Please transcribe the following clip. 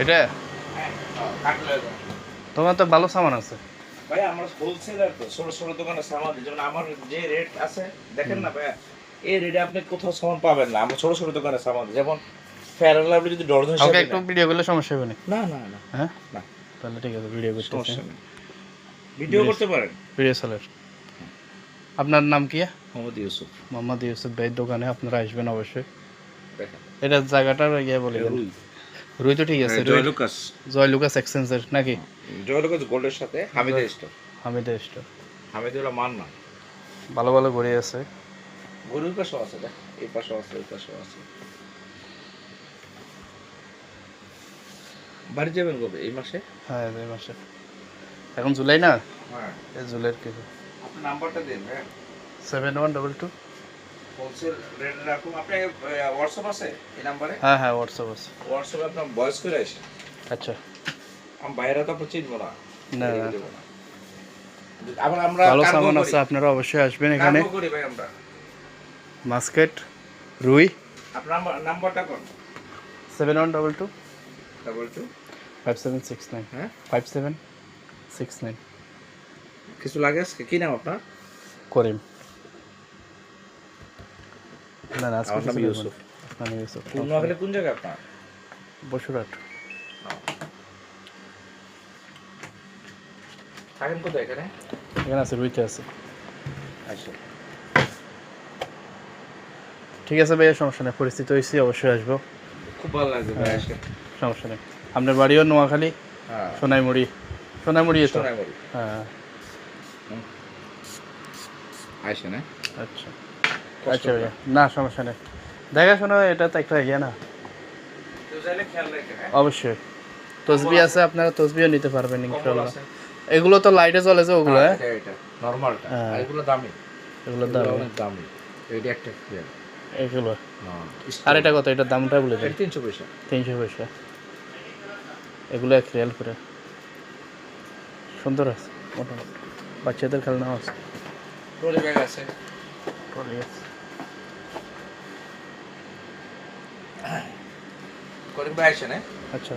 এটা হ্যাঁ কাটলে তোমার তো ভালো সামান আছে। ভাই আমরা হোলসেলার তো ছোট ছোট দোকানে সামান দিই। যেমন আমার যে রেট আছে দেখেন না ভাইয়া, এই রেটে আপনি কোথাও সামান পাবেন না। আমরা ছোট ছোট দোকানে সামান দিই। যেমন ফেয়ার অ্যান্ড লাভলি যদি ডর্জন ওকে হিসাবে একটু নেন, ভিডিও করলে সমস্যা হবে না? না না না হ্যাঁ না তাহলে ঠিক আছে, ভিডিও করতেছি। সমস্যা নেই, ভিডিও করতে পারেন। ভিডিও সালের আপনার নাম কি? মোহাম্মদ ইউসুফ। মোহাম্মদ ইউসুফ ভাই দোকানে আপনারা আসবেন অবশ্যই। দেখেন এটা জায়গাটার ইয়ে বলে দেন। রুই, রুই তো ঠিক আছে, রুই জয় লুকাস, জয় লুকাস এক্সচেঞ্জের নাকি? জয় লুকাস গোল্ডের সাথে হামিদা স্টোর। হামিদা স্টোর। হামিদুল্লাহ মান না, ভালো ভালো ঘড়ি আছে। গরুর পাশেও আছে, দেখ এই পাশেও আছে, ওই পাশেও আছে। বাড়ি যাবেন কবে? এই মাসে? হ্যাঁ এই মাসে, এখন জুলাই না, হ্যাঁ এই জুলাইয়ের কিছু। আপনি নাম্বারটা দিন। হ্যাঁ 7122। হোলসেল রেট রাখুন। আপনি হোয়াটসঅ্যাপ আছে এই নাম্বারে? হ্যাঁ হ্যাঁ হোয়াটসঅ্যাপ আছে। হোয়াটসঅ্যাপে আপনার ভয়েস করে আসে। আচ্ছা আমি বাইরে তো আপনার চিনবো না, না রেখে দেবো না। আবার আমরা ভালো কার্গো সামান করি, আছে, আপনারা অবশ্যই আসবেন এখানে। কার্গো করি ভাই আমরা। মাস্কেট রুই। আপনার নাম্বারটা কোন? 7122 2 5769 হ্যাঁ 5769। কিছু লাগে আজকে? কি নাম আপনার? করিম। না না আজকে আমার নাম কিছু লাগবে না। ইউসুফ। আপনার নাম ইউসুফ। নোয়াখালী কোন জায়গায় আপনার? বসুরহাট। থাকেন কোথায় এখানে? এখানে আছে, রুইতে আছে। আচ্ছা ঠিক আছে ভাইয়া, সমস্যা নেই, পরিস্থিতি হয়েছি অবশ্যই আসবো। খুব ভালো লাগবে ভাই আজকে। সমস্যা নেই। আপনার বাড়িও নোয়াখালী? হ্যাঁ সোনাইমুড়ি। সোনাইমুড়ি তো? সোনাইমুড়ি। হ্যাঁ আইসে না আচ্ছা আচ্ছা ভাইয়া, না সমস্যা নেই, দেখাশোনা এটা তো একটা ইয়ে না। তো চাইলে খেয়াল রাখেন। হ্যাঁ অবশ্যই তসবি আছে, আপনারা তসবিও নিতে পারবেন কম্বল ইনশাআল্লাহ। আছে। এগুলো তো লাইটে চলে যে ওগুলো, হ্যাঁ এটা নরমালটা, হ্যাঁ। আর এগুলো দামি, এগুলোর দাম অনেক দামি। এটা একটা ক্লিয়ার। এগুলো। আর এটা কত? এটার দামটা বলে দেন। 300 পয়সা। 300 পয়সা। এগুলো 1 রিয়াল করে। সুন্দর আছে, মোটামুটি বাচ্চাদের খেলনা আছে। ট্রলি ব্যাগ আছে। ট্রলি আছে। করিম ভাই আইসে না? আচ্ছা